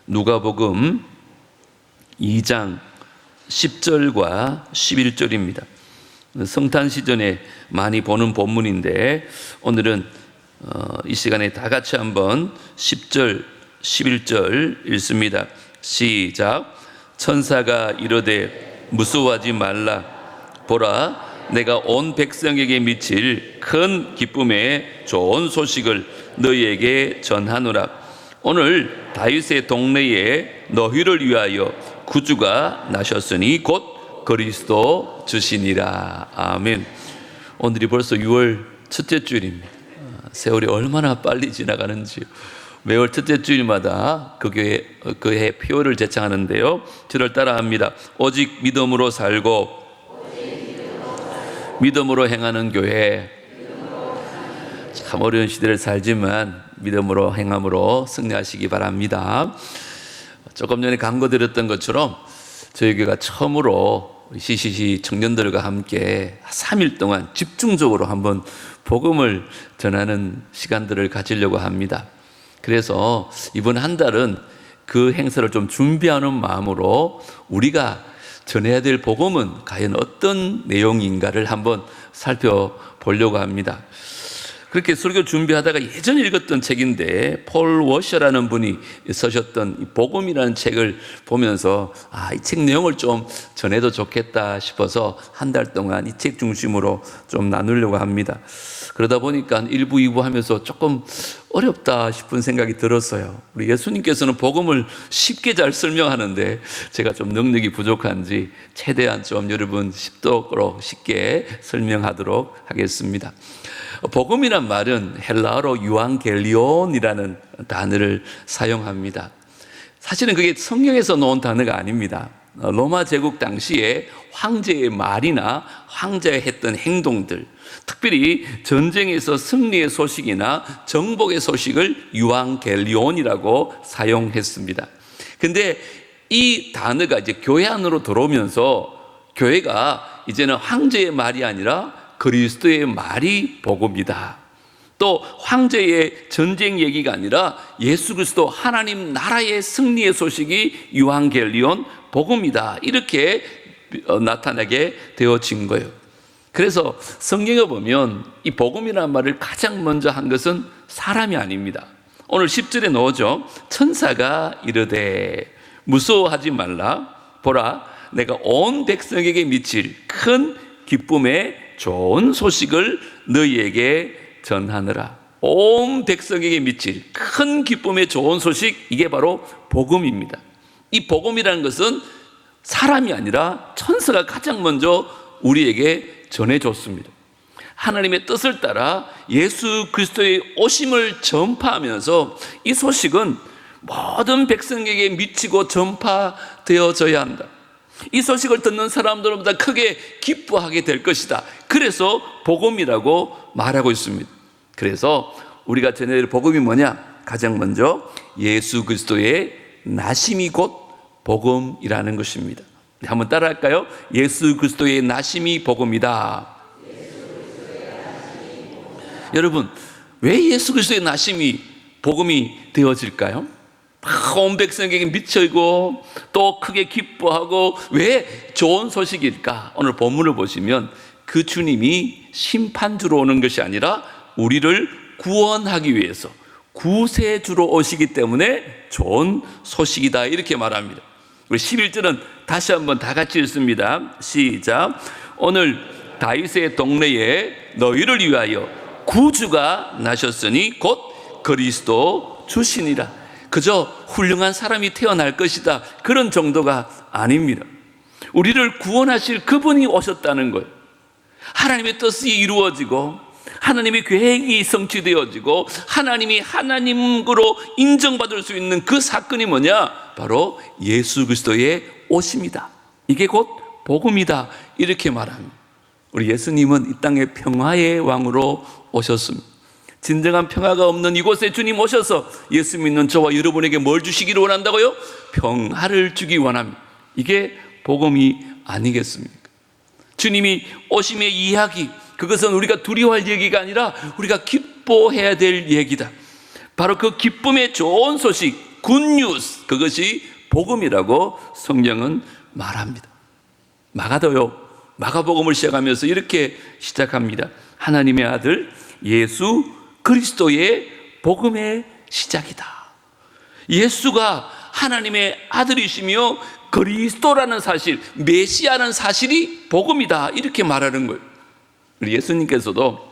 누가복음 2장 10절과 11절입니다. 성탄 시즌에 많이 보는 본문인데 오늘은 이 시간에 다 같이 한번 10절, 11절 읽습니다. 시작. 천사가 이르되 무서워하지 말라. 보라, 내가 온 백성에게 미칠 큰 기쁨의 좋은 소식을 너희에게 전하노라. 오늘 다윗의 동네에 너희를 위하여 구주가 나셨으니 곧 그리스도 주시니라. 아멘. 오늘이 벌써 6월 첫째 주일입니다. 세월이 얼마나 빨리 지나가는지요. 매월 첫째 주일마다 그해 표를 제창하는데요. 저를 따라합니다. 오직 믿음으로 살고 믿음으로 행하는 교회. 참 어려운 시대를 살지만 믿음으로 행함으로 승리하시기 바랍니다. 조금 전에 광고 드렸던 것처럼 저희 교회가 처음으로 CCC 청년들과 함께 3일 동안 집중적으로 한번 복음을 전하는 시간들을 가지려고 합니다. 그래서 이번 한 달은 그 행사를 좀 준비하는 마음으로 우리가 전해야 될 복음은 과연 어떤 내용인가를 한번 살펴보려고 합니다. 그렇게 설교 준비하다가 예전에 읽었던 책인데 폴 워셔라는 분이 쓰셨던 이 복음이라는 책을 보면서 이 책 내용을 좀 전해도 좋겠다 싶어서 한 달 동안 이 책 중심으로 좀 나누려고 합니다. 그러다 보니까 1부, 2부 하면서 조금 어렵다 싶은 생각이 들었어요. 우리 예수님께서는 복음을 쉽게 잘 설명하는데 제가 좀 능력이 부족한지 최대한 좀 여러분 쉽도록 쉽게 설명하도록 하겠습니다. 복음이란 말은 헬라어로 유앙겔리온이라는 단어를 사용합니다. 사실은 그게 성경에서 나온 단어가 아닙니다. 로마 제국 당시에 황제의 말이나 황제가 했던 행동들, 특별히 전쟁에서 승리의 소식이나 정복의 소식을 유앙겔리온이라고 사용했습니다. 근데 이 단어가 이제 교회 안으로 들어오면서 교회가 이제는 황제의 말이 아니라 그리스도의 말이 복음이다. 또 황제의 전쟁 얘기가 아니라 예수 그리스도 하나님 나라의 승리의 소식이 유앙겔리온 복음이다. 이렇게 나타나게 되어진 거예요. 그래서 성경에 보면 이 복음이라는 말을 가장 먼저 한 것은 사람이 아닙니다. 오늘 10절에 나오죠. 천사가 이르되 무서워하지 말라. 보라, 내가 온 백성에게 미칠 큰 기쁨의 좋은 소식을 너희에게 전하느라. 온 백성에게 미칠 큰 기쁨의 좋은 소식, 이게 바로 복음입니다. 이 복음이라는 것은 사람이 아니라 천사가 가장 먼저 우리에게 전해줬습니다. 하나님의 뜻을 따라 예수 그리스도의 오심을 전파하면서 이 소식은 모든 백성에게 미치고 전파되어져야 한다. 이 소식을 듣는 사람들보다 크게 기뻐하게 될 것이다. 그래서 복음이라고 말하고 있습니다. 그래서 우리가 전해야 될 복음이 뭐냐? 가장 먼저 예수 그리스도의 나심이 곧 복음이라는 것입니다. 한번 따라할까요? 예수 그리스도의 나심이 복음이다. 여러분, 왜 예수 그리스도의 나심이 복음이 되어질까요? 온 백성에게 미치고 또 크게 기뻐하고 왜 좋은 소식일까? 오늘 본문을 보시면 그 주님이 심판주로 오는 것이 아니라 우리를 구원하기 위해서 구세주로 오시기 때문에 좋은 소식이다, 이렇게 말합니다. 우리 11절은 다시 한번 다 같이 읽습니다. 시작. 오늘 다윗의 동네에 너희를 위하여 구주가 나셨으니 곧 그리스도 주시니라. 그저 훌륭한 사람이 태어날 것이다, 그런 정도가 아닙니다. 우리를 구원하실 그분이 오셨다는 거예요. 하나님의 뜻이 이루어지고 하나님의 계획이 성취되어지고 하나님이 하나님으로 인정받을 수 있는 그 사건이 뭐냐? 바로 예수 그리스도의 오심이다. 이게 곧 복음이다, 이렇게 말합니다. 우리 예수님은 이 땅에 평화의 왕으로 오셨습니다. 진정한 평화가 없는 이곳에 주님 오셔서 예수 믿는 저와 여러분에게 뭘 주시기를 원한다고요? 평화를 주기 원합니다. 이게 복음이 아니겠습니까? 주님이 오심의 이야기, 그것은 우리가 두려워할 얘기가 아니라 우리가 기뻐해야 될 얘기다. 바로 그 기쁨의 좋은 소식, 굿뉴스, 그것이 복음이라고 성경은 말합니다. 마가복음을 시작하면서 이렇게 시작합니다. 하나님의 아들 예수 그리스도의 복음의 시작이다. 예수가 하나님의 아들이시며 그리스도라는 사실, 메시아라는 사실이 복음이다, 이렇게 말하는 거예요. 예수님께서도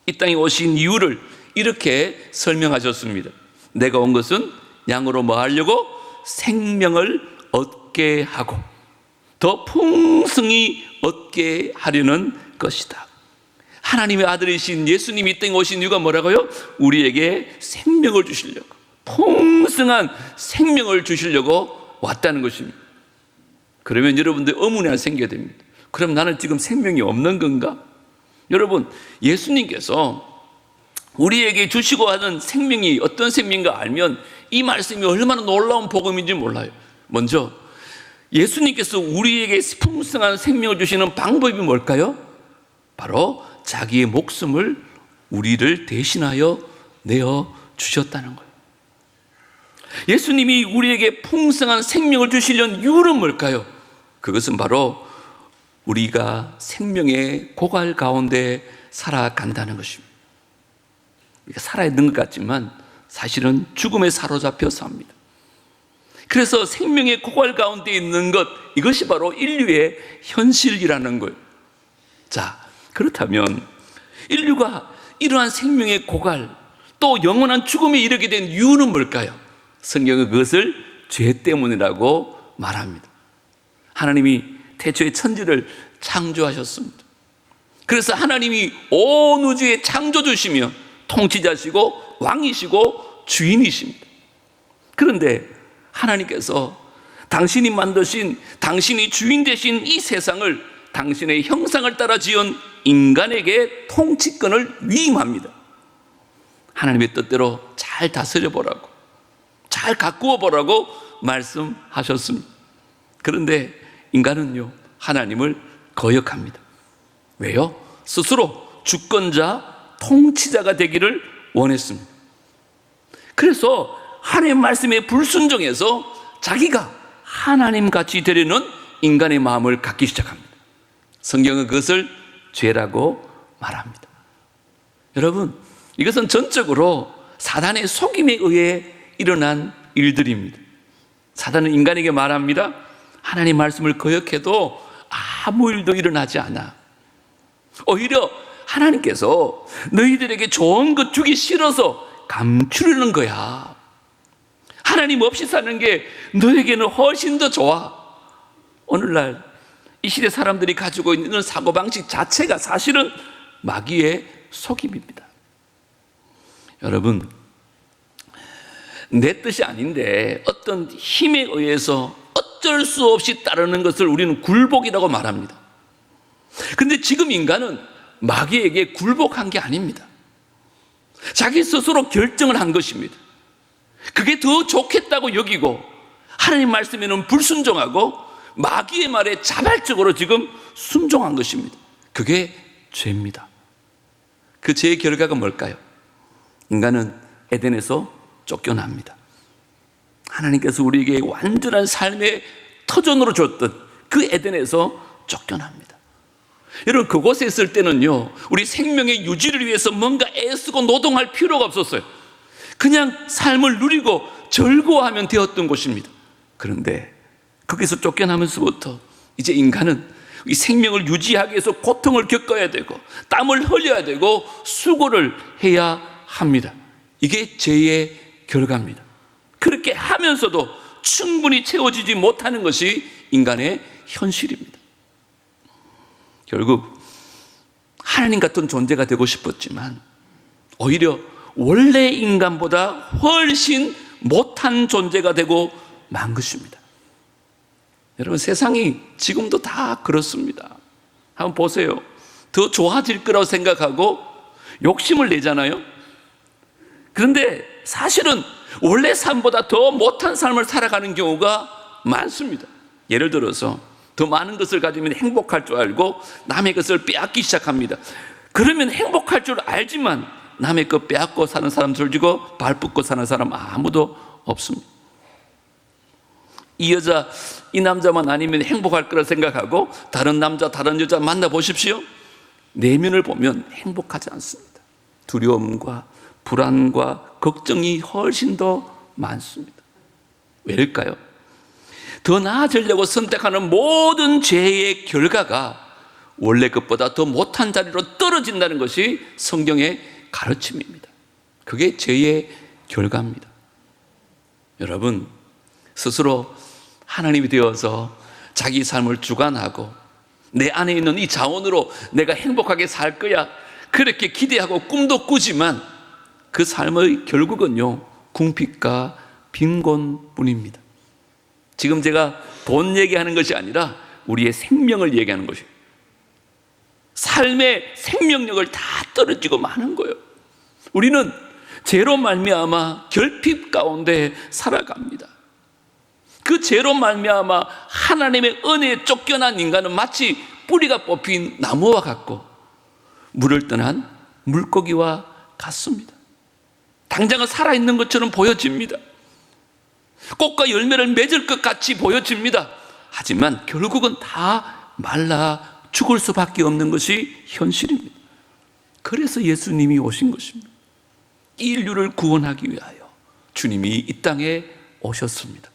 이 땅에 오신 이유를 이렇게 설명하셨습니다. 내가 온 것은 양으로 뭐 하려고? 생명을 얻게 하고 더 풍성히 얻게 하려는 것이다. 하나님의 아들이신 예수님이 이 땅에 오신 이유가 뭐라고요? 우리에게 생명을 주시려고, 풍성한 생명을 주시려고 왔다는 것입니다. 그러면 여러분들 의문이 하나 생겨야 됩니다. 그럼 나는 지금 생명이 없는 건가? 여러분, 예수님께서 우리에게 주시고 하는 생명이 어떤 생명인가 알면 이 말씀이 얼마나 놀라운 복음인지 몰라요. 먼저 예수님께서 우리에게 풍성한 생명을 주시는 방법이 뭘까요? 바로 자기의 목숨을 우리를 대신하여 내어 주셨다는 거예요. 예수님이 우리에게 풍성한 생명을 주시려는 이유는 뭘까요? 그것은 바로 우리가 생명의 고갈 가운데 살아간다는 것입니다. 우리가 살아있는 것 같지만 사실은 죽음에 사로잡혀 삽니다. 그래서 생명의 고갈 가운데 있는 것, 이것이 바로 인류의 현실이라는 거예요. 자, 그렇다면 인류가 이러한 생명의 고갈, 또 영원한 죽음에 이르게 된 이유는 뭘까요? 성경은 그것을 죄 때문이라고 말합니다. 하나님이 태초에 천지를 창조하셨습니다. 그래서 하나님이 온 우주의 창조주시며 통치자시고 왕이시고 주인이십니다. 그런데 하나님께서 당신이 만드신, 당신이 주인 되신 이 세상을 당신의 형상을 따라 지은 인간에게 통치권을 위임합니다. 하나님의 뜻대로 잘 다스려 보라고, 잘 가꾸어 보라고 말씀하셨습니다. 그런데 인간은요, 하나님을 거역합니다. 왜요? 스스로 주권자, 통치자가 되기를 원했습니다. 그래서 하나님의 말씀에 불순종해서 자기가 하나님같이 되려는 인간의 마음을 갖기 시작합니다. 성경은 그것을 죄라고 말합니다. 여러분, 이것은 전적으로 사단의 속임에 의해 일어난 일들입니다. 사단은 인간에게 말합니다. 하나님 말씀을 거역해도 아무 일도 일어나지 않아. 오히려 하나님께서 너희들에게 좋은 것 주기 싫어서 감추려는 거야. 하나님 없이 사는 게 너에게는 훨씬 더 좋아. 오늘날 이 시대 사람들이 가지고 있는 사고방식 자체가 사실은 마귀의 속임입니다. 여러분, 내 뜻이 아닌데 어떤 힘에 의해서 어쩔 수 없이 따르는 것을 우리는 굴복이라고 말합니다. 그런데 지금 인간은 마귀에게 굴복한 게 아닙니다. 자기 스스로 결정을 한 것입니다. 그게 더 좋겠다고 여기고 하나님 말씀에는 불순종하고 마귀의 말에 자발적으로 지금 순종한 것입니다. 그게 죄입니다. 그 죄의 결과가 뭘까요? 인간은 에덴에서 쫓겨납니다. 하나님께서 우리에게 완전한 삶의 터전으로 줬던 그 에덴에서 쫓겨납니다. 여러분, 그곳에 있을 때는요, 우리 생명의 유지를 위해서 뭔가 애쓰고 노동할 필요가 없었어요. 그냥 삶을 누리고 즐거워하면 되었던 곳입니다. 그런데 거기서 쫓겨나면서부터 이제 인간은 이 생명을 유지하기 위해서 고통을 겪어야 되고 땀을 흘려야 되고 수고를 해야 합니다. 이게 죄의 결과입니다. 그렇게 하면서도 충분히 채워지지 못하는 것이 인간의 현실입니다. 결국 하나님 같은 존재가 되고 싶었지만 오히려 원래 인간보다 훨씬 못한 존재가 되고 만 것입니다. 여러분, 세상이 지금도 다 그렇습니다. 한번 보세요. 더 좋아질 거라고 생각하고 욕심을 내잖아요. 그런데 사실은 원래 삶보다 더 못한 삶을 살아가는 경우가 많습니다. 예를 들어서 더 많은 것을 가지면 행복할 줄 알고 남의 것을 빼앗기 시작합니다. 그러면 행복할 줄 알지만 남의 것 빼앗고 사는 사람 들지고 발 뻗고 사는 사람 아무도 없습니다. 이 여자, 이 남자만 아니면 행복할 거라 생각하고 다른 남자, 다른 여자 만나보십시오. 내면을 보면 행복하지 않습니다. 두려움과 불안과 걱정이 훨씬 더 많습니다. 왜일까요? 더 나아지려고 선택하는 모든 죄의 결과가 원래 것보다 더 못한 자리로 떨어진다는 것이 성경의 가르침입니다. 그게 죄의 결과입니다. 여러분, 스스로 하나님이 되어서 자기 삶을 주관하고 내 안에 있는 이 자원으로 내가 행복하게 살 거야, 그렇게 기대하고 꿈도 꾸지만 그 삶의 결국은요, 궁핍과 빈곤뿐입니다. 지금 제가 돈 얘기하는 것이 아니라 우리의 생명을 얘기하는 것이에요. 삶의 생명력을 다 떨어지고 마는 거예요. 우리는 죄로 말미암아 결핍 가운데 살아갑니다. 그 죄로 말미암아 하나님의 은혜에 쫓겨난 인간은 마치 뿌리가 뽑힌 나무와 같고 물을 떠난 물고기와 같습니다. 당장은 살아있는 것처럼 보여집니다. 꽃과 열매를 맺을 것 같이 보여집니다. 하지만 결국은 다 말라 죽을 수밖에 없는 것이 현실입니다. 그래서 예수님이 오신 것입니다. 인류를 구원하기 위하여 주님이 이 땅에 오셨습니다.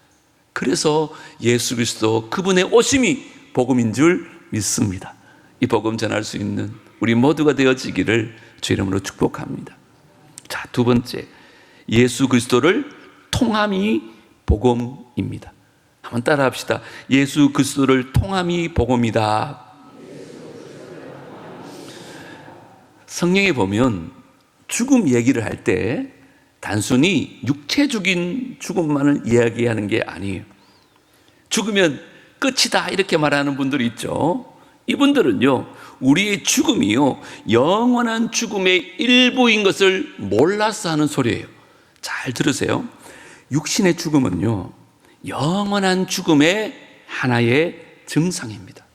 그래서 예수 그리스도 그분의 오심이 복음인 줄 믿습니다. 이 복음 전할 수 있는 우리 모두가 되어지기를 주 이름으로 축복합니다. 자, 두 번째, 예수 그리스도를 통함이 복음입니다. 한번 따라 합시다. 예수 그리스도를 통함이 복음이다. 성경에 보면 죽음 얘기를 할 때 단순히 육체적인 죽음만을 이야기하는 게 아니에요. 죽으면 끝이다 이렇게 말하는 분들이 있죠. 이분들은요, 우리의 죽음이요, 영원한 죽음의 일부인 것을 몰라서 하는 소리예요. 잘 들으세요. 육신의 죽음은요, 영원한 죽음의 하나의 증상입니다.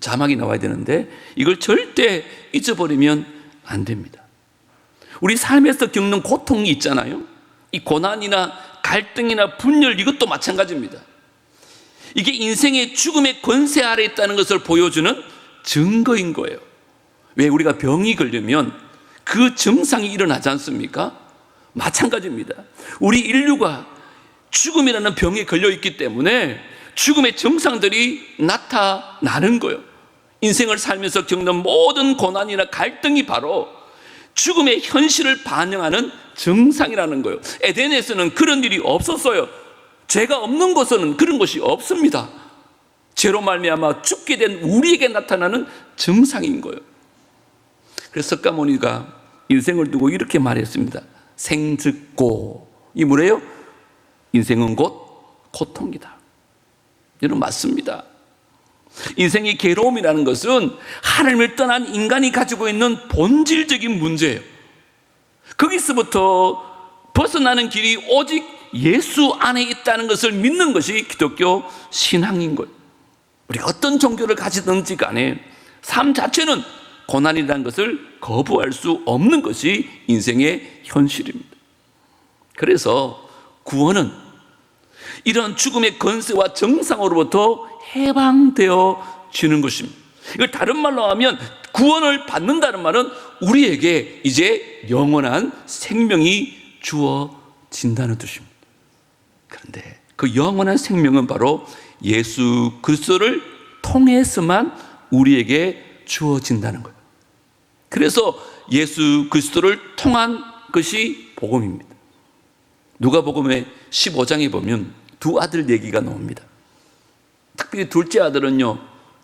자막이 나와야 되는데 이걸 절대 잊어버리면 안 됩니다. 우리 삶에서 겪는 고통이 있잖아요. 이 고난이나 갈등이나 분열, 이것도 마찬가지입니다. 이게 인생의 죽음의 권세 아래 있다는 것을 보여주는 증거인 거예요. 왜? 우리가 병이 걸리면 그 증상이 일어나지 않습니까? 마찬가지입니다. 우리 인류가 죽음이라는 병에 걸려 있기 때문에 죽음의 증상들이 나타나는 거예요. 인생을 살면서 겪는 모든 고난이나 갈등이 바로 죽음의 현실을 반영하는 증상이라는 거예요. 에덴에서는 그런 일이 없었어요. 죄가 없는 곳에는 그런 것이 없습니다. 죄로 말미암아 죽게 된 우리에게 나타나는 증상인 거예요. 그래서 석가모니가 인생을 두고 이렇게 말했습니다. 생즉고, 이 뭐래요? 인생은 곧 고통이다. 이런 맞습니다. 인생의 괴로움이라는 것은 하나님을 떠난 인간이 가지고 있는 본질적인 문제예요. 거기서부터 벗어나는 길이 오직 예수 안에 있다는 것을 믿는 것이 기독교 신앙인 거예요. 우리가 어떤 종교를 가지든지 간에 삶 자체는 고난이라는 것을 거부할 수 없는 것이 인생의 현실입니다. 그래서 구원은 이런 죽음의 권세와 정상으로부터 해방되어지는 것입니다. 이걸 다른 말로 하면 구원을 받는다는 말은 우리에게 이제 영원한 생명이 주어진다는 뜻입니다. 그런데 그 영원한 생명은 바로 예수 그리스도를 통해서만 우리에게 주어진다는 거예요. 그래서 예수 그리스도를 통한 것이 복음입니다. 누가복음의 15장에 보면 두 아들 얘기가 나옵니다. 특별히 둘째 아들은요,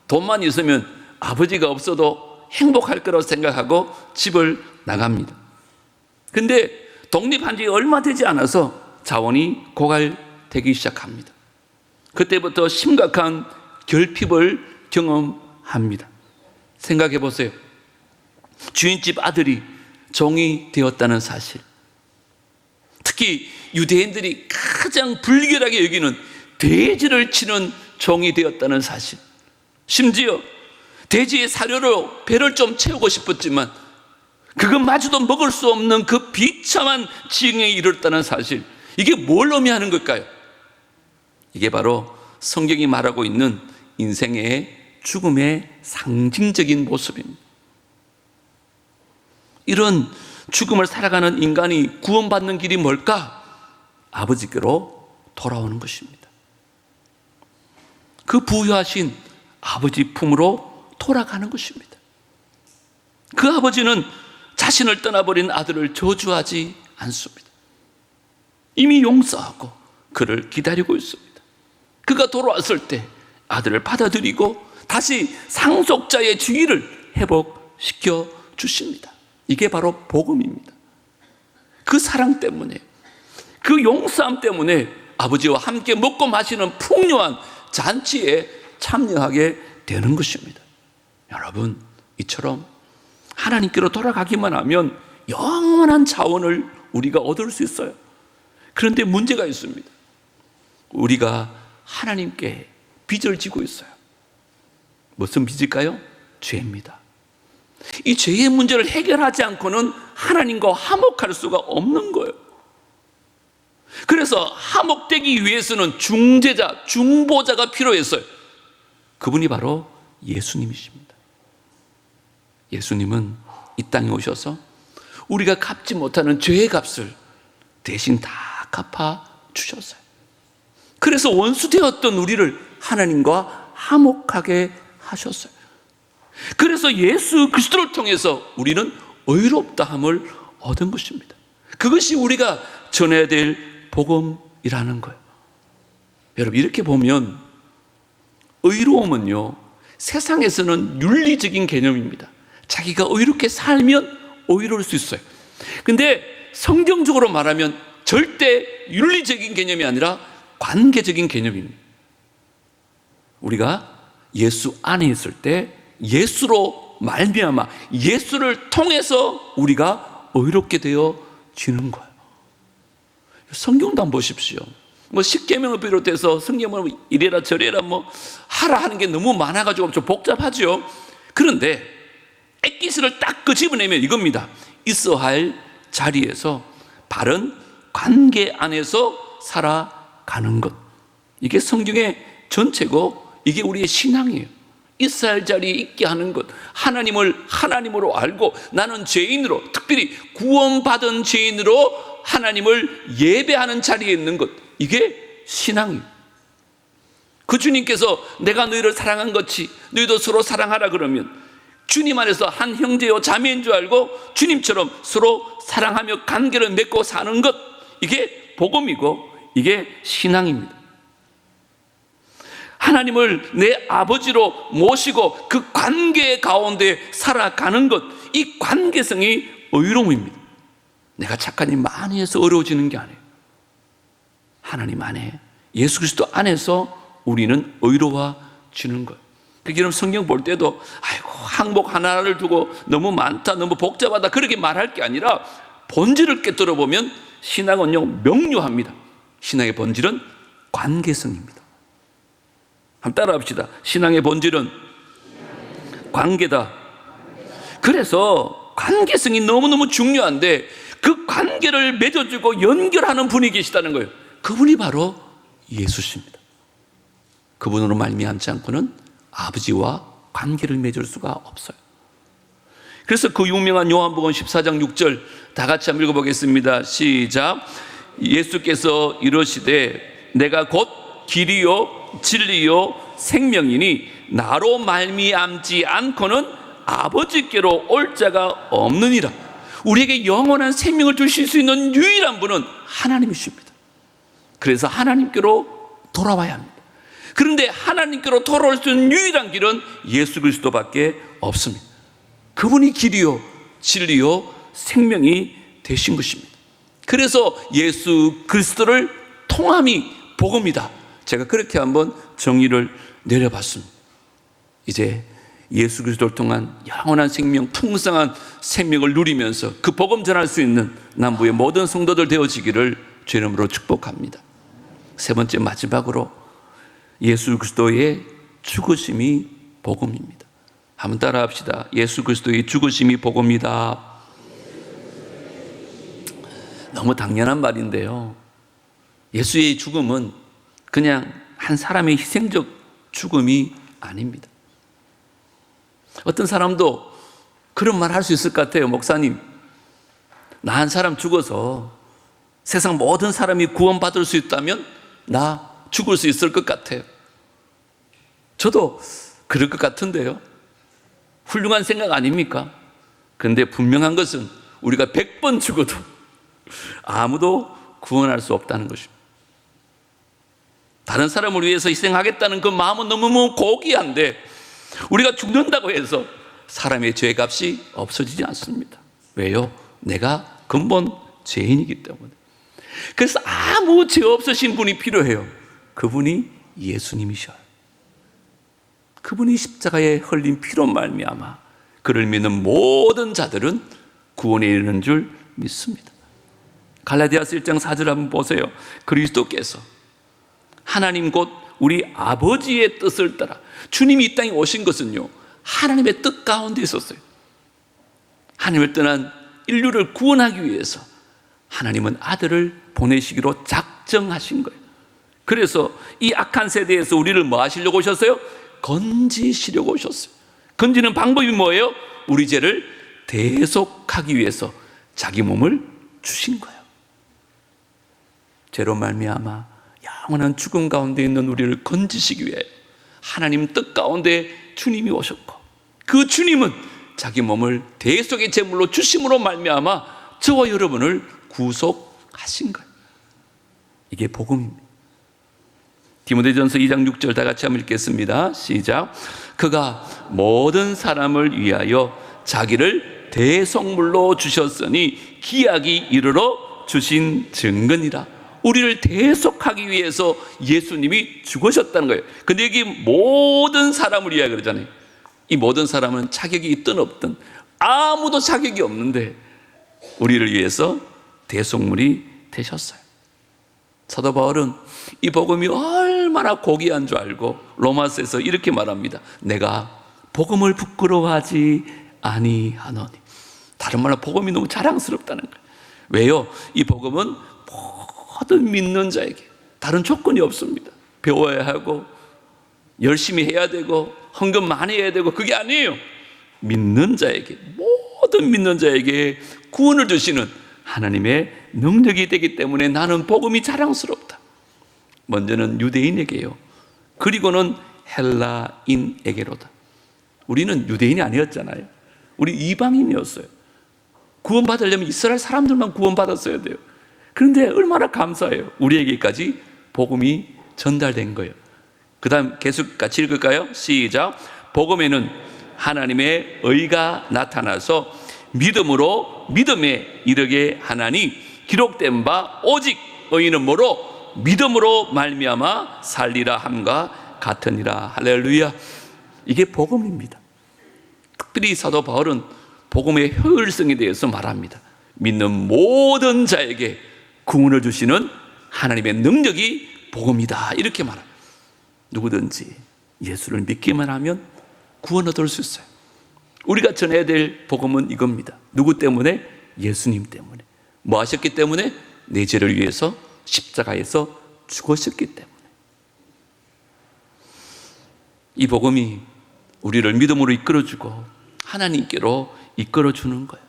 돈만 있으면 아버지가 없어도 행복할 거라고 생각하고 집을 나갑니다. 근데 독립한 지 얼마 되지 않아서 자원이 고갈되기 시작합니다. 그때부터 심각한 결핍을 경험합니다. 생각해 보세요. 주인집 아들이 종이 되었다는 사실, 특히 유대인들이 가장 불결하게 여기는 돼지를 치는 종이 되었다는 사실, 심지어 돼지의 사료로 배를 좀 채우고 싶었지만 그것마저도 먹을 수 없는 그 비참한 지경에 이르렀다는 사실, 이게 뭘 의미하는 걸까요? 이게 바로 성경이 말하고 있는 인생의 죽음의 상징적인 모습입니다. 이런 죽음을 살아가는 인간이 구원받는 길이 뭘까? 아버지께로 돌아오는 것입니다. 그 부유하신 아버지 품으로 돌아가는 것입니다. 그 아버지는 자신을 떠나버린 아들을 저주하지 않습니다. 이미 용서하고 그를 기다리고 있습니다. 그가 돌아왔을 때 아들을 받아들이고 다시 상속자의 지위를 회복시켜 주십니다. 이게 바로 복음입니다. 그 사랑 때문에, 그 용서함 때문에 아버지와 함께 먹고 마시는 풍요한 잔치에 참여하게 되는 것입니다. 여러분, 이처럼 하나님께로 돌아가기만 하면 영원한 자원을 우리가 얻을 수 있어요. 그런데 문제가 있습니다. 우리가 하나님께 빚을 지고 있어요. 무슨 빚일까요? 죄입니다. 이 죄의 문제를 해결하지 않고는 하나님과 화목할 수가 없는 거예요. 그래서 화목되기 위해서는 중재자, 중보자가 필요했어요. 그분이 바로 예수님이십니다. 예수님은 이 땅에 오셔서 우리가 갚지 못하는 죄의 값을 대신 다 갚아 주셨어요. 그래서 원수되었던 우리를 하나님과 화목하게 하셨어요. 그래서 예수 그리스도를 통해서 우리는 의롭다함을 얻은 것입니다. 그것이 우리가 전해야 될 복음이라는 거예요. 여러분, 이렇게 보면 의로움은요, 세상에서는 윤리적인 개념입니다. 자기가 의롭게 살면 의로울 수 있어요. 근데 성경적으로 말하면 절대 윤리적인 개념이 아니라 관계적인 개념입니다. 우리가 예수 안에 있을 때 예수로 말미암아 예수를 통해서 우리가 의롭게 되어지는 거예요. 성경도 한번 보십시오. 십계명을 비롯해서 성경을 이래라 저래라 하라 하는 게 너무 많아가지고 좀 복잡하죠. 그런데 엑기스를 딱 끄집어내면 이겁니다. 있어야 할 자리에서 바른 관계 안에서 살아가는 것. 이게 성경의 전체고 이게 우리의 신앙이에요. 있어야 할 자리에 있게 하는 것, 하나님을 하나님으로 알고 나는 죄인으로, 특별히 구원받은 죄인으로 하나님을 예배하는 자리에 있는 것, 이게 신앙이에요. 그 주님께서 내가 너희를 사랑한 것이 너희도 서로 사랑하라 그러면 주님 안에서 한 형제요 자매인 줄 알고 주님처럼 서로 사랑하며 관계를 맺고 사는 것, 이게 복음이고 이게 신앙입니다. 하나님을 내 아버지로 모시고 그 관계 가운데 살아가는 것, 이 관계성이 의로움입니다. 내가 착한 일 많이 해서 어려워지는 게 아니에요. 하나님 안에, 예수 그리스도 안에서 우리는 의로워지는 거예요. 그러니까 여러분, 성경 볼 때도 아이고 항목 하나를 두고 너무 많다, 너무 복잡하다 그렇게 말할 게 아니라 본질을 깨뜨려 보면 신앙은요 명료합니다. 신앙의 본질은 관계성입니다. 한번 따라 합시다. 신앙의 본질은 관계다. 그래서 관계성이 너무너무 중요한데 그 관계를 맺어주고 연결하는 분이 계시다는 거예요. 그분이 바로 예수십니다. 그분으로 말미암지 않고는 아버지와 관계를 맺을 수가 없어요. 그래서 그 유명한 요한복음 14장 6절 다 같이 한번 읽어보겠습니다. 시작. 예수께서 이르시되 내가 곧 길이요 진리요 생명이니 나로 말미암지 않고는 아버지께로 올 자가 없느니라. 우리에게 영원한 생명을 주실 수 있는 유일한 분은 하나님이십니다. 그래서 하나님께로 돌아와야 합니다. 그런데 하나님께로 돌아올 수 있는 유일한 길은 예수 그리스도밖에 없습니다. 그분이 길이요 진리요 생명이 되신 것입니다. 그래서 예수 그리스도를 통함이 복음이다. 제가 그렇게 한번 정의를 내려봤습니다. 이제 예수 그리스도를 통한 영원한 생명, 풍성한 생명을 누리면서 그 복음 전할 수 있는 남부의 모든 성도들 되어지기를 주의 이름으로 축복합니다. 세 번째, 마지막으로 예수 그리스도의 죽으심이 복음입니다. 한번 따라 합시다. 예수 그리스도의 죽으심이 복음이다. 너무 당연한 말인데요, 예수의 죽음은 그냥 한 사람의 희생적 죽음이 아닙니다. 어떤 사람도 그런 말 할 수 있을 것 같아요. 목사님, 나 한 사람 죽어서 세상 모든 사람이 구원받을 수 있다면 나 죽을 수 있을 것 같아요. 저도 그럴 것 같은데요. 훌륭한 생각 아닙니까? 그런데 분명한 것은 우리가 100번 죽어도 아무도 구원할 수 없다는 것입니다. 다른 사람을 위해서 희생하겠다는 그 마음은 너무너무 고귀한데 우리가 죽는다고 해서 사람의 죄값이 없어지지 않습니다. 왜요? 내가 근본 죄인이기 때문에. 그래서 아무 죄 없으신 분이 필요해요. 그분이 예수님이셔요. 그분이 십자가에 흘린 피로 말미암아 그를 믿는 모든 자들은 구원에 이르는 줄 믿습니다. 갈라디아서 1장 4절 한번 보세요. 그리스도께서 하나님 곧 우리 아버지의 뜻을 따라 주님이 이 땅에 오신 것은요, 하나님의 뜻 가운데 있었어요. 하나님을 떠난 인류를 구원하기 위해서 하나님은 아들을 보내시기로 작정하신 거예요. 그래서 이 악한 세대에서 우리를 뭐 하시려고 오셨어요? 건지시려고 오셨어요. 건지는 방법이 뭐예요? 우리 죄를 대속하기 위해서 자기 몸을 주신 거예요. 죄로 말미암아 영원한 죽음 가운데 있는 우리를 건지시기 위해 하나님 뜻 가운데 주님이 오셨고, 그 주님은 자기 몸을 대속의 제물로 주심으로 말미암아 저와 여러분을 구속하신 거예요. 이게 복음입니다. 디모데전서 2장 6절 다 같이 한번 읽겠습니다. 시작. 그가 모든 사람을 위하여 자기를 대속물로 주셨으니 기약이 이르러 주신 증거니라. 우리를 대속하기 위해서 예수님이 죽으셨다는 거예요. 근데 여기 모든 사람을 위하여 그러잖아요. 이 모든 사람은 자격이 있든 없든 아무도 자격이 없는데 우리를 위해서 대속물이 되셨어요. 사도 바울은 이 복음이 얼마나 고귀한 줄 알고 로마서에서 이렇게 말합니다. 내가 복음을 부끄러워하지 아니하노니. 다른 말로 복음이 너무 자랑스럽다는 거예요. 왜요? 이 복음은 모든 믿는 자에게 다른 조건이 없습니다. 배워야 하고 열심히 해야 되고 헌금 많이 해야 되고 그게 아니에요. 믿는 자에게, 모든 믿는 자에게 구원을 주시는 하나님의 능력이 되기 때문에 나는 복음이 자랑스럽다. 먼저는 유대인에게요, 그리고는 헬라인에게로다. 우리는 유대인이 아니었잖아요. 우리 이방인이었어요. 구원받으려면 이스라엘 사람들만 구원받았어야 돼요. 그런데 얼마나 감사해요. 우리에게까지 복음이 전달된 거예요. 그 다음 계속 같이 읽을까요? 시작. 복음에는 하나님의 의가 나타나서 믿음으로 믿음에 이르게 하나니 기록된 바 오직 의인은 뭐로? 믿음으로 말미암아 살리라 함과 같으니라. 할렐루야. 이게 복음입니다. 특별히 사도 바울은 복음의 효율성에 대해서 말합니다. 믿는 모든 자에게 구원을 주시는 하나님의 능력이 복음이다, 이렇게 말합니다. 누구든지 예수를 믿기만 하면 구원 얻을 수 있어요. 우리가 전해야 될 복음은 이겁니다. 누구 때문에? 예수님 때문에. 뭐 하셨기 때문에? 내 죄를 위해서 십자가에서 죽으셨기 때문에. 이 복음이 우리를 믿음으로 이끌어주고 하나님께로 이끌어주는 거예요.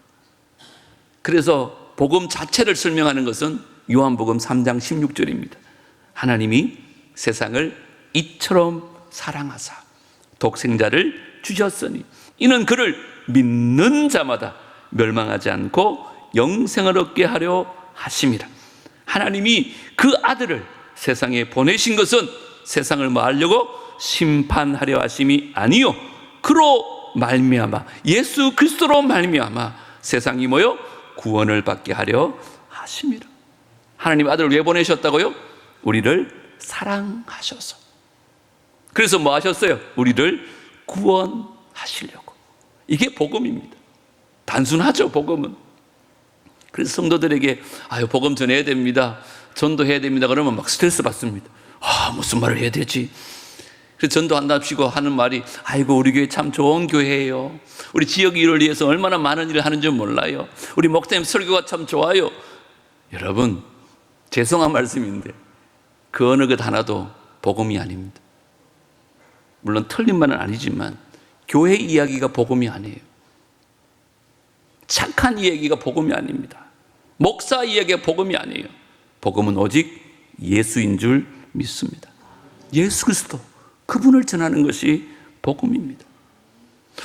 그래서 복음 자체를 설명하는 것은 요한복음 3장 16절입니다. 하나님이 세상을 이처럼 사랑하사 독생자를 주셨으니 이는 그를 믿는 자마다 멸망하지 않고 영생을 얻게 하려 하심이라. 하나님이 그 아들을 세상에 보내신 것은 세상을 뭐 하려고? 심판하려 하심이 아니요, 그로 말미암아 예수 그리스도로 말미암아 세상이 뭐요? 구원을 받게 하려 하심이라. 하나님 아들을 왜 보내셨다고요? 우리를 사랑하셔서. 그래서 뭐 하셨어요? 우리를 구원하시려고. 이게 복음입니다. 단순하죠, 복음은. 그래서 성도들에게 복음 전해야 됩니다, 전도해야 됩니다 그러면 막 스트레스 받습니다. 무슨 말을 해야 되지? 그래서 전도한답시고 하는 말이 아이고 우리 교회 참 좋은 교회예요, 우리 지역 일을 위해서 얼마나 많은 일을 하는 줄 몰라요, 우리 목사님 설교가 참 좋아요. 여러분, 죄송한 말씀인데 그 어느 것 하나도 복음이 아닙니다. 물론 틀린 말은 아니지만 교회 이야기가 복음이 아니에요. 착한 이야기가 복음이 아닙니다. 목사 이야기가 복음이 아니에요. 복음은 오직 예수인 줄 믿습니다. 예수 그리스도, 그분을 전하는 것이 복음입니다.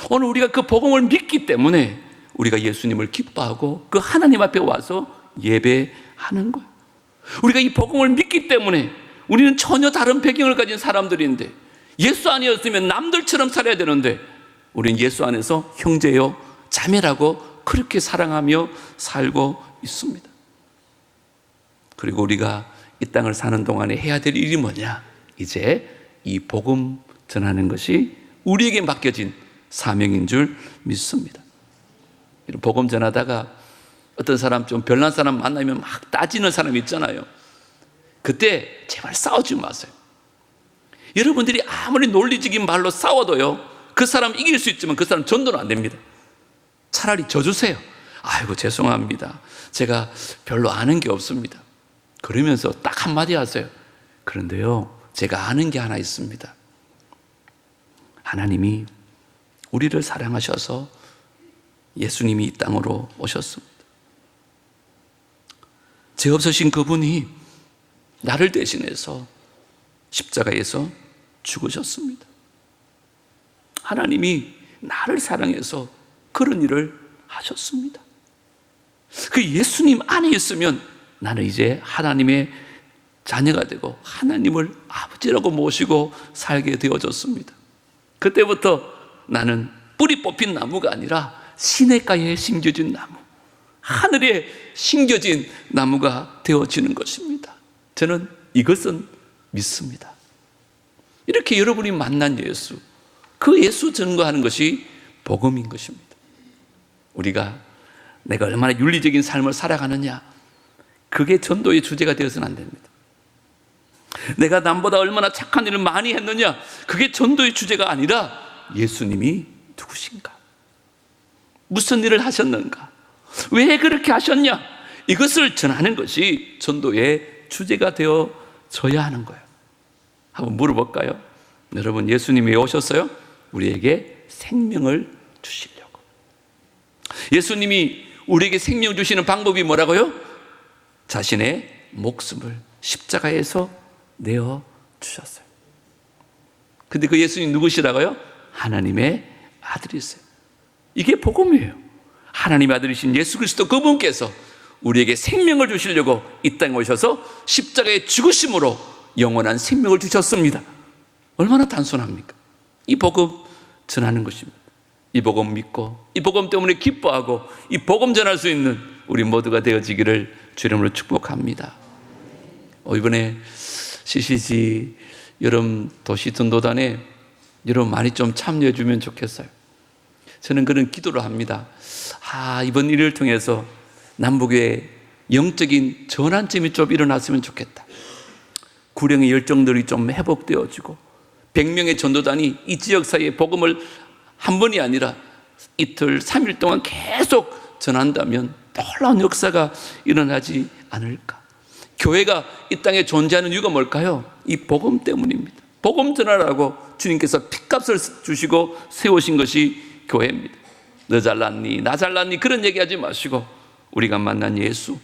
오늘 우리가 그 복음을 믿기 때문에 우리가 예수님을 기뻐하고 그 하나님 앞에 와서 예배하는 거예요. 우리가 이 복음을 믿기 때문에 우리는 전혀 다른 배경을 가진 사람들인데, 예수 아니었으면 남들처럼 살아야 되는데 우리는 예수 안에서 형제요 자매라고 그렇게 사랑하며 살고 있습니다. 그리고 우리가 이 땅을 사는 동안에 해야 될 일이 뭐냐? 이제 이 복음 전하는 것이 우리에게 맡겨진 사명인 줄 믿습니다. 복음 전하다가 어떤 사람, 좀 별난 사람 만나면 막 따지는 사람 있잖아요. 그때 제발 싸우지 마세요. 여러분들이 아무리 논리적인 말로 싸워도요, 그 사람 이길 수 있지만 그 사람 전도는 안 됩니다. 차라리 져주세요. 아이고 죄송합니다, 제가 별로 아는 게 없습니다. 그러면서 딱 한마디 하세요. 그런데요, 제가 아는 게 하나 있습니다. 하나님이 우리를 사랑하셔서 예수님이 이 땅으로 오셨습니다. 죄 없으신 그분이 나를 대신해서 십자가에서 죽으셨습니다. 하나님이 나를 사랑해서 그런 일을 하셨습니다. 그 예수님 안에 있으면 나는 이제 하나님의 자녀가 되고 하나님을 아버지라고 모시고 살게 되어졌습니다. 그때부터 나는 뿌리 뽑힌 나무가 아니라 시냇가에 심겨진 나무, 하늘에 심겨진 나무가 되어지는 것입니다. 저는 이것은 믿습니다. 이렇게 여러분이 만난 예수, 그 예수 전거하는 것이 복음인 것입니다. 우리가 내가 얼마나 윤리적인 삶을 살아가느냐, 그게 전도의 주제가 되어서는 안 됩니다. 내가 남보다 얼마나 착한 일을 많이 했느냐, 그게 전도의 주제가 아니라 예수님이 누구신가, 무슨 일을 하셨는가, 왜 그렇게 하셨냐, 이것을 전하는 것이 전도의 주제가 되어져야 하는 거예요. 한번 물어볼까요? 여러분, 예수님이 왜 오셨어요? 우리에게 생명을 주시려고. 예수님이 우리에게 생명 주시는 방법이 뭐라고요? 자신의 목숨을 십자가에서 내어 주셨어요. 근데 그 예수님 누구시라고요? 하나님의 아들이세요. 이게 복음이에요. 하나님의 아들이신 예수 그리스도 그분께서 우리에게 생명을 주시려고 이 땅에 오셔서 십자가의 죽으심으로 영원한 생명을 주셨습니다. 얼마나 단순합니까? 이 복음 전하는 것입니다. 이 복음 믿고 이 복음 때문에 기뻐하고 이 복음 전할 수 있는 우리 모두가 되어지기를 주 이름으로 축복합니다. 이번에 CCG 여름 도시 전도단에 여러분 많이 좀 참여해 주면 좋겠어요. 저는 그런 기도를 합니다. 이번 일을 통해서 남북의 영적인 전환점이 좀 일어났으면 좋겠다. 구령의 열정들이 좀 회복되어지고 100명의 전도단이 이 지역 사이에 복음을 한 번이 아니라 이틀, 3일 동안 계속 전한다면 놀라운 역사가 일어나지 않을까. 교회가 이 땅에 존재하는 이유가 뭘까요? 이 복음 때문입니다. 복음 전하라고 주님께서 핏값을 주시고 세우신 것이 교회입니다. 너 잘났니, 나 잘났니, 그런 얘기하지 마시고 우리가 만난 예수,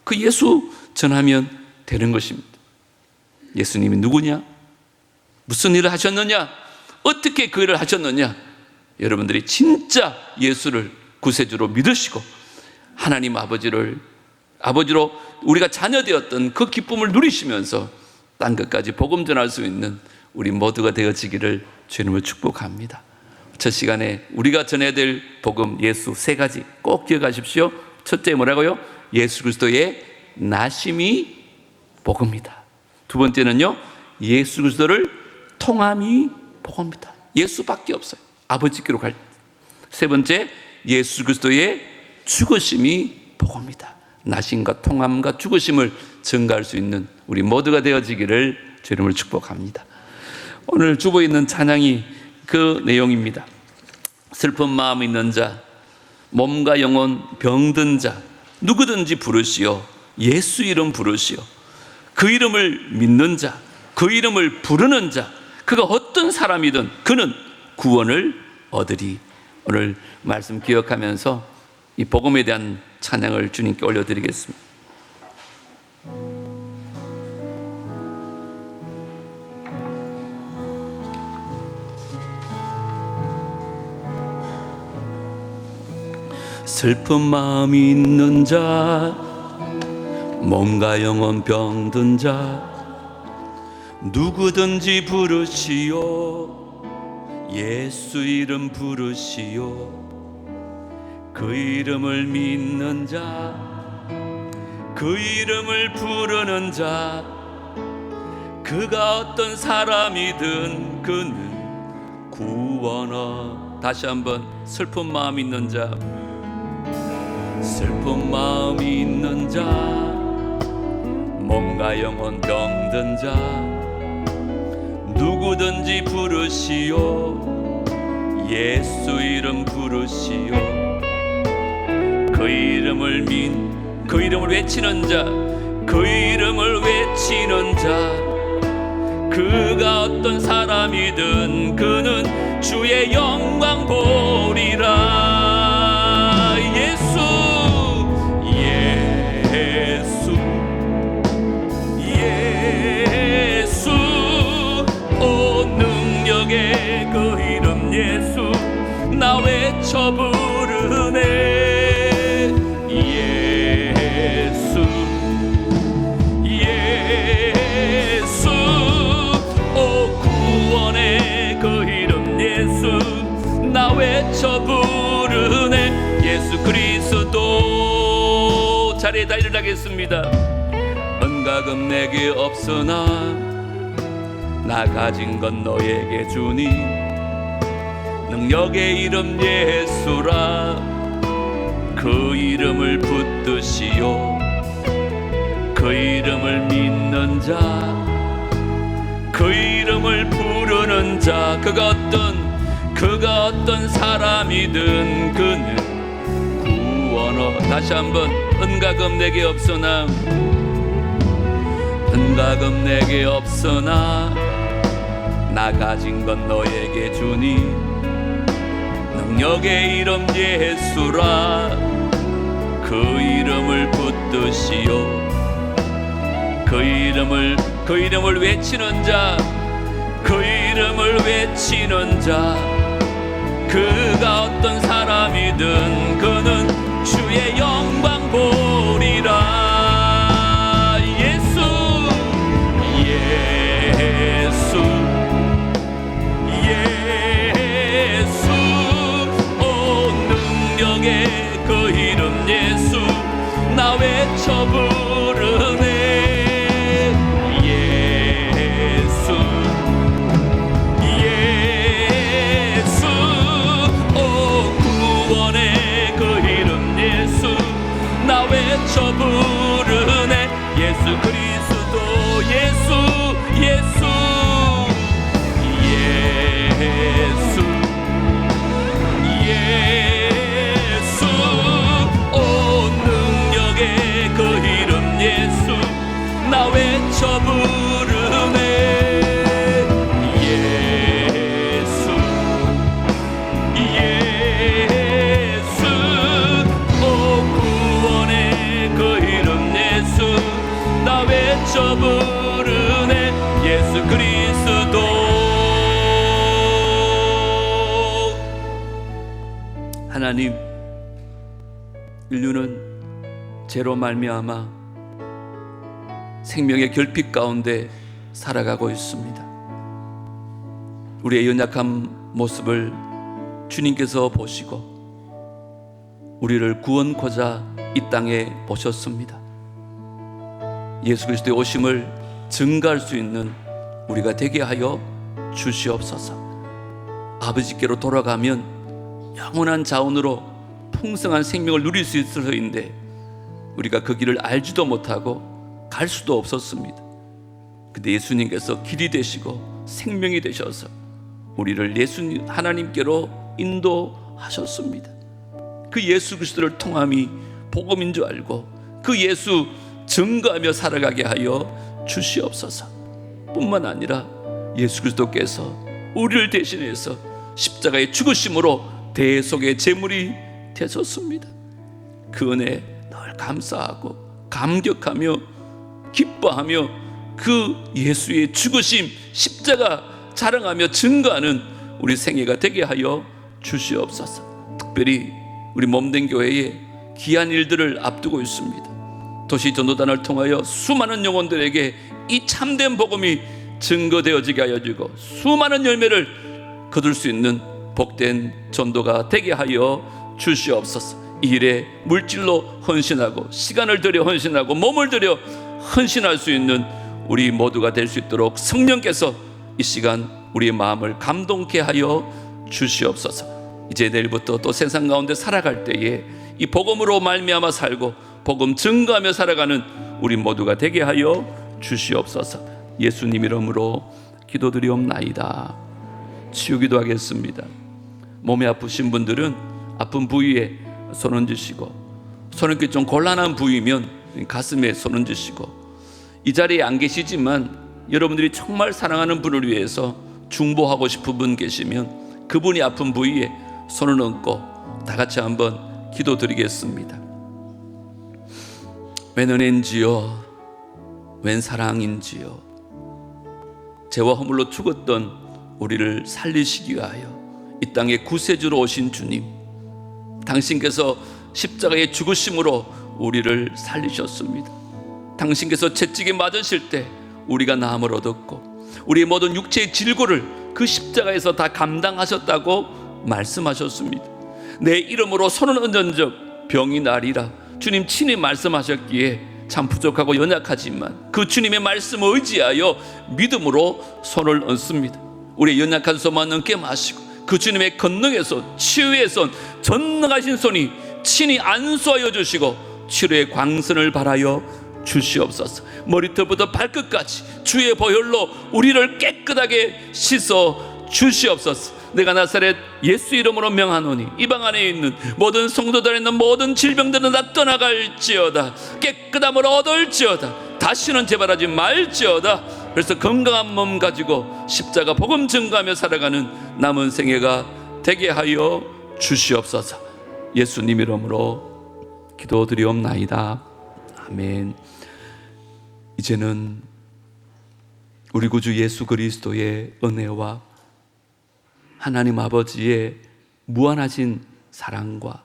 그 예수 전하면 되는 것입니다. 예수님이 누구냐? 무슨 일을 하셨느냐? 어떻게 그 일을 하셨느냐? 여러분들이 진짜 예수를 구세주로 믿으시고 하나님 아버지로 우리가 자녀되었던 그 기쁨을 누리시면서 딴 것까지 복음 전할 수 있는 우리 모두가 되어지기를 주님을 축복합니다. 첫 시간에 우리가 전해야 될 복음 예수 3가지 꼭 기억하십시오. 첫째 뭐라고요? 예수 그리스도의 나심이 복음이다. 두 번째는요, 예수 그리스도를 통함이 복음이다. 예수밖에 없어요. 아버지께로 갈 때. 세 번째, 예수 그리스도의 죽으심이 복음이다. 나심과 통함과 죽으심을 증가할 수 있는 우리 모두가 되어지기를 주 이름으로 축복합니다. 오늘 주보에 있는 찬양이 그 내용입니다. 슬픈 마음 있는 자, 몸과 영혼 병든 자 누구든지 부르시오. 예수 이름 부르시오. 그 이름을 믿는 자 그 이름을 부르는 자, 그가 어떤 사람이든 그는 구원을 얻으리. 오늘 말씀 기억하면서 이 복음에 대한 찬양을 주님께 올려드리겠습니다. 슬픈 마음이 있는 자, 몸과 영혼 병든 자, 누구든지 부르시오. 예수 이름 부르시오. 그 이름을 믿는 자, 그 이름을 부르는 자, 그가 어떤 사람이든 그는 구원을. 다시 한번, 슬픈 마음 있는 자, 슬픈 마음이 있는 자, 몸과 영혼 병든 자, 누구든지 부르시오. 예수 이름 부르시오. 그 이름을 그 이름을 외치는 자, 그 이름을 외치는 자, 그가 어떤 사람이든 그는 주의 영광 보리라. 예수, 예수, 예수, 오 능력의 그 이름 예수, 나 외쳐 부르네. 예수, 예수, 오 구원의 그 이름 예수, 나 외쳐 부르네. 예수 그리스도. 자리에 다 일어나겠습니다. 은각은 내게 없으나 나 가진 건 너에게 주니, 능력의 이름 예수라. 그 이름을 붙드시오. 그 이름을 믿는 자, 그 이름을 부르는 자, 그가 어떤 사람이든 그는 구원을. 다시 한번, 은가금 내게 없으나, 은가금 내게 없으나 나 가진 건 너에게 주니, 능력의 이름 예수라. 그 이름을 붙드시오. 그 이름을 외치는 자, 그 이름을 외치는 자, 그가 어떤 사람이든 그는 주의 영광 보리라. 예수, 예수, 예수, 오 능력의 그 이름 예수, 나 외쳐 부르네. 외쳐 부르네. 예수 그리스도. 예수, 예수, 예수, 예수, 오 능력의 그 이름 예수, 나 외쳐 부르네. 예수, 예수, 오 구원의 그 이름 예수, 나 외쳐 부르네. 예수 그리스도. 하나님, 인류는 죄로 말미암아 생명의 결핍 가운데 살아가고 있습니다. 우리의 연약한 모습을 주님께서 보시고 우리를 구원코자 이 땅에 오셨습니다. 예수 그리스도의 오심을 증거할 수 있는 우리가 되게 하여 주시옵소서. 아버지께로 돌아가면 영원한 자원으로 풍성한 생명을 누릴 수 있을 터인데 우리가 그 길을 알지도 못하고 갈 수도 없었습니다. 근데 예수님께서 길이 되시고 생명이 되셔서 우리를 예수님 하나님께로 인도하셨습니다. 그 예수 그리스도를 통함이 복음인 줄 알고 그 예수 증거하며 살아가게 하여 주시옵소서. 뿐만 아니라 예수 그리스도께서 우리를 대신해서 십자가의 죽으심으로 대속의 제물이 되셨습니다. 그 은혜 늘 감사하고 감격하며 기뻐하며 그 예수의 죽으심 십자가 자랑하며 증거하는 우리 생애가 되게 하여 주시옵소서. 특별히 우리 몸된 교회에 귀한 일들을 앞두고 있습니다. 도시 전도단을 통하여 수많은 영혼들에게 이 참된 복음이 증거되어지게 하여 주고 수많은 열매를 거둘 수 있는 복된 전도가 되게 하여 주시옵소서. 이 일에 물질로 헌신하고 시간을 들여 헌신하고 몸을 들여 헌신할 수 있는 우리 모두가 될 수 있도록 성령께서 이 시간 우리의 마음을 감동케 하여 주시옵소서. 이제 내일부터 또 세상 가운데 살아갈 때에 이 복음으로 말미암아 살고 복음 증거하며 살아가는 우리 모두가 되게 하여 주시옵소서. 예수님 이름으로 기도드리옵나이다. 치유기도 하겠습니다. 몸이 아프신 분들은 아픈 부위에 손 얹으시고, 손을 좀 곤란한 부위면 가슴에 손 얹으시고, 이 자리에 안 계시지만 여러분들이 정말 사랑하는 분을 위해서 중보하고 싶은 분 계시면 그분이 아픈 부위에 손을 얹고 다 같이 한번 기도드리겠습니다. 웬 은혜인지요, 웬 사랑인지요. 죄와 허물로 죽었던 우리를 살리시기 위하여 이 땅에 구세주로 오신 주님, 당신께서 십자가의 죽으심으로 우리를 살리셨습니다. 당신께서 채찍에 맞으실 때 우리가 나음을 얻었고 우리의 모든 육체의 질고를 그 십자가에서 다 감당하셨다고 말씀하셨습니다. 내 이름으로 손을 얹은 적 병이 나리라 주님 친히 말씀하셨기에 참 부족하고 연약하지만 그 주님의 말씀을 의지하여 믿음으로 손을 얹습니다. 우리의 연약한 손만 얹게 마시고 그 주님의 권능의 손, 치유의 손, 전능하신 손이 친히 안수하여 주시고 치료의 광선을 발하여 주시옵소서. 머리털부터 발끝까지 주의 보혈로 우리를 깨끗하게 씻어 주시옵소서. 내가 나사렛 예수 이름으로 명하노니 이방 안에 있는 모든 성도들에 있는 모든 질병들은 다 떠나갈지어다. 깨끗함을 얻을지어다. 다시는 재발하지 말지어다. 그래서 건강한 몸 가지고 십자가 복음 증거하며 살아가는 남은 생애가 되게 하여 주시옵소서. 예수님 이름으로 기도드리옵나이다. 아멘. 이제는 우리 구주 예수 그리스도의 은혜와 하나님 아버지의 무한하신 사랑과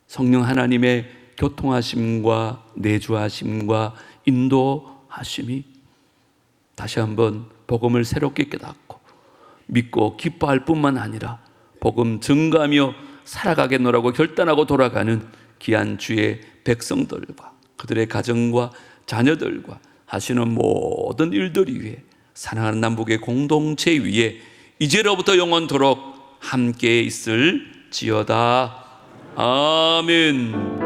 성령 하나님의 교통하심과 내주하심과 인도하심이 다시 한번 복음을 새롭게 깨닫고 믿고 기뻐할 뿐만 아니라 복음 증거하며 살아가겠노라고 결단하고 돌아가는 귀한 주의 백성들과 그들의 가정과 자녀들과 하시는 모든 일들 위에 사랑하는 남북의 공동체 위에 이제로부터 영원토록 함께 있을지어다. 아멘.